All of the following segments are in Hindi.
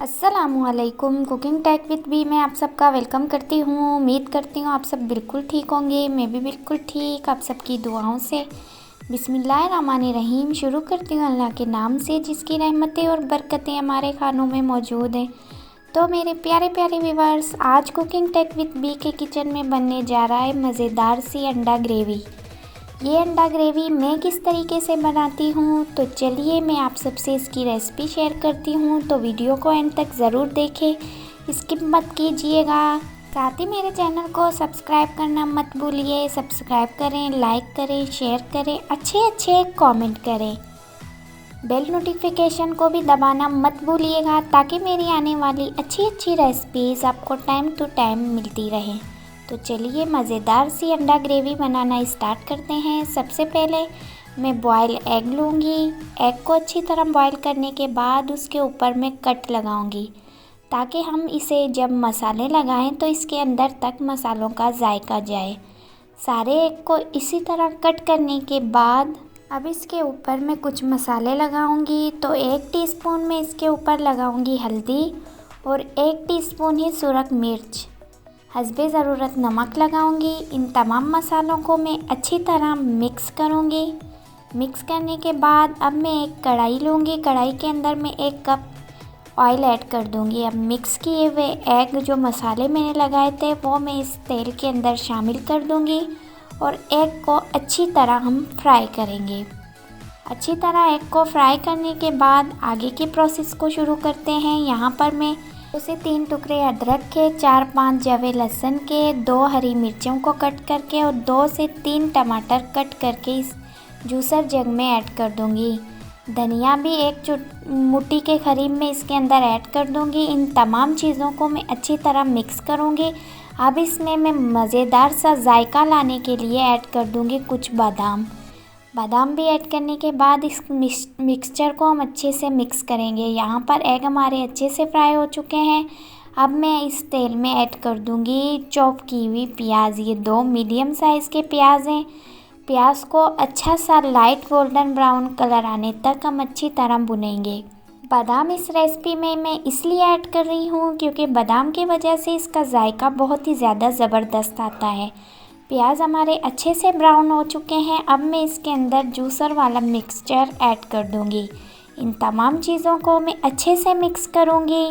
अस्सलामुअलैकुम। कुकिंग टेक विद बी में आप सबका वेलकम करती हूँ। उम्मीद करती हूँ आप सब बिल्कुल ठीक होंगे। मैं भी बिल्कुल ठीक, आप सबकी दुआओं से। बिस्मिल्लाहिर्रहमानिर्रहीम। शुरू करती हूँ अल्लाह के नाम से जिसकी रहमतें और बरकतें हमारे खानों में मौजूद हैं। तो मेरे प्यारे प्यारे व्यूअर्स, आज कुकिंग टेक विद बी के किचन में बनने जा रहा है मज़ेदार सी अंडा ग्रेवी। ये अंडा ग्रेवी मैं किस तरीके से बनाती हूँ, तो चलिए मैं आप सबसे इसकी रेसिपी शेयर करती हूँ। तो वीडियो को एंड तक ज़रूर देखें, स्किप मत कीजिएगा। साथ ही मेरे चैनल को सब्सक्राइब करना मत भूलिए। सब्सक्राइब करें, लाइक करें, शेयर करें, अच्छे कमेंट करें। बेल नोटिफिकेशन को भी दबाना मत भूलिएगा ताकि मेरी आने वाली अच्छी रेसिपीज़ आपको टाइम टू टाइम मिलती रहें। तो चलिए मज़ेदार सी अंडा ग्रेवी बनाना स्टार्ट करते हैं। सबसे पहले मैं बॉयल एग लूँगी। एग को अच्छी तरह बॉयल करने के बाद उसके ऊपर मैं कट लगाऊँगी ताकि हम इसे जब मसाले लगाएं तो इसके अंदर तक मसालों का जायका जाए। सारे एग को इसी तरह कट करने के बाद अब इसके ऊपर मैं कुछ मसाले लगाऊंगी। तो 1 टीस्पून में इसके ऊपर लगाऊंगी हल्दी और 1 टीस्पून ही सुरख मिर्च, हस्बे ज़रूरत नमक लगाऊंगी। इन तमाम मसालों को मैं अच्छी तरह मिक्स करूंगी। मिक्स करने के बाद अब मैं एक कढ़ाई लूँगी। कढ़ाई के अंदर मैं 1 कप ऑयल ऐड कर दूंगी। अब मिक्स किए हुए एग जो मसाले मैंने लगाए थे वो मैं इस तेल के अंदर शामिल कर दूंगी और एग को अच्छी तरह हम फ्राई करेंगे। अच्छी तरह एग को फ्राई करने के बाद आगे की प्रोसेस को शुरू करते हैं। यहाँ पर मैं 2 से 3 टुकड़े अदरक के, 4-5 जवे लहसुन के, 2 हरी मिर्चों को कट करके और 2 से 3 टमाटर कट करके इस जूसर जग में ऐड कर दूंगी। धनिया भी 1 मुट्ठी के करीब में इसके अंदर ऐड कर दूंगी। इन तमाम चीज़ों को मैं अच्छी तरह मिक्स करूंगी। अब इसमें मैं मज़ेदार सा जायका लाने के लिए ऐड कर दूंगी कुछ बादाम भी ऐड करने के बाद इस मिक्सचर को हम अच्छे से मिक्स करेंगे। यहाँ पर एग हमारे अच्छे से फ्राई हो चुके हैं। अब मैं इस तेल में ऐड कर दूँगी चॉप की हुई प्याज। ये 2 मीडियम साइज़ के प्याज हैं। प्याज को अच्छा सा लाइट गोल्डन ब्राउन कलर आने तक हम अच्छी तरह भुनेंगे। बादाम इस रेसिपी में मैं इसलिए ऐड कर रही हूँ क्योंकि बादाम की वजह से इसका जायका बहुत ही ज़्यादा ज़बरदस्त आता है। प्याज हमारे अच्छे से ब्राउन हो चुके हैं। अब मैं इसके अंदर जूसर वाला मिक्सचर ऐड कर दूंगी। इन तमाम चीज़ों को मैं अच्छे से मिक्स करूंगी।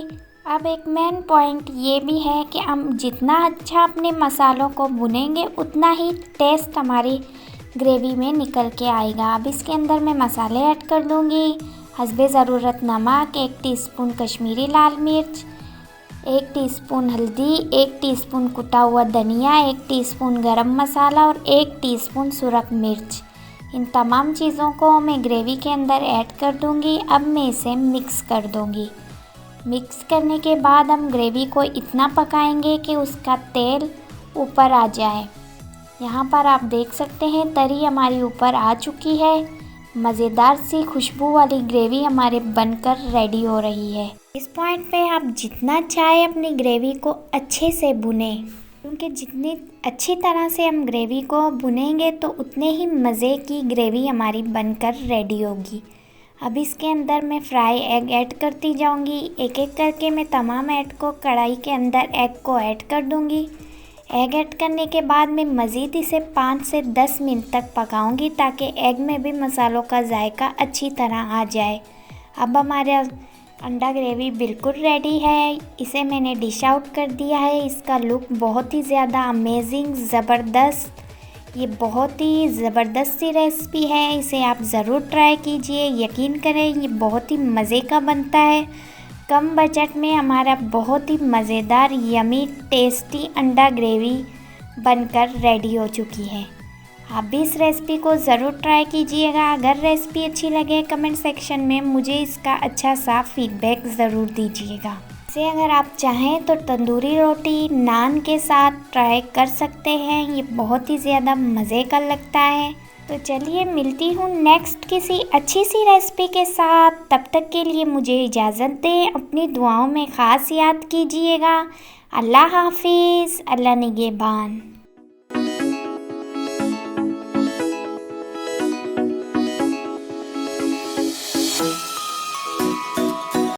अब एक मेन पॉइंट ये भी है कि हम जितना अच्छा अपने मसालों को भुनेंगे उतना ही टेस्ट हमारी ग्रेवी में निकल के आएगा। अब इसके अंदर मैं मसाले ऐड कर दूंगी। हस्बे ज़रूरत नमक, 1 टीस्पून कश्मीरी लाल मिर्च, 1 टीस्पून हल्दी, 1 टीस्पून कुटा हुआ धनिया, 1 टीस्पून गरम मसाला और 1 टीस्पून सुरख मिर्च। इन तमाम चीज़ों को मैं ग्रेवी के अंदर ऐड कर दूंगी। अब मैं इसे मिक्स कर दूंगी। मिक्स करने के बाद हम ग्रेवी को इतना पकाएंगे कि उसका तेल ऊपर आ जाए। यहाँ पर आप देख सकते हैं तरी हमारी ऊपर आ चुकी है। मज़ेदार सी खुशबू वाली ग्रेवी हमारे बनकर रेडी हो रही है। इस पॉइंट पे आप जितना चाहे अपनी ग्रेवी को अच्छे से भुनें, क्योंकि जितनी अच्छी तरह से हम ग्रेवी को भुनेंगे तो उतने ही मज़े की ग्रेवी हमारी बनकर रेडी होगी। अब इसके अंदर मैं फ्राई एग ऐड करती जाऊंगी। एक करके मैं तमाम एग को कढ़ाई के अंदर एग को ऐड कर दूंगी। एग ऐड करने के बाद मैं मज़ीद इसे 5 से 10 मिनट तक पकाऊंगी ताकि एग में भी मसालों का जायका अच्छी तरह आ जाए। अब हमारा अंडा ग्रेवी बिल्कुल रेडी है। इसे मैंने डिश आउट कर दिया है। इसका लुक बहुत ही ज़्यादा अमेजिंग, ज़बरदस्त, ये बहुत ही ज़बरदस्त सी रेसिपी है। इसे आप ज़रूर ट्राई कीजिए। यकीन करें ये बहुत ही मज़े का बनता है। कम बजट में हमारा बहुत ही मज़ेदार यमी टेस्टी अंडा ग्रेवी बनकर रेडी हो चुकी है। आप भी इस रेसिपी को ज़रूर ट्राई कीजिएगा। अगर रेसिपी अच्छी लगे कमेंट सेक्शन में मुझे इसका अच्छा सा फीडबैक ज़रूर दीजिएगा। इसे अगर आप चाहें तो तंदूरी रोटी, नान के साथ ट्राई कर सकते हैं। ये बहुत ही ज़्यादा मज़े का लगता है। तो चलिए मिलती हूँ नेक्स्ट किसी अच्छी सी रेसिपी के साथ। तब तक के लिए मुझे इजाज़त दें। अपनी दुआओं में ख़ास याद कीजिएगा। अल्लाह हाफिज़। अल्लाह निगहबान।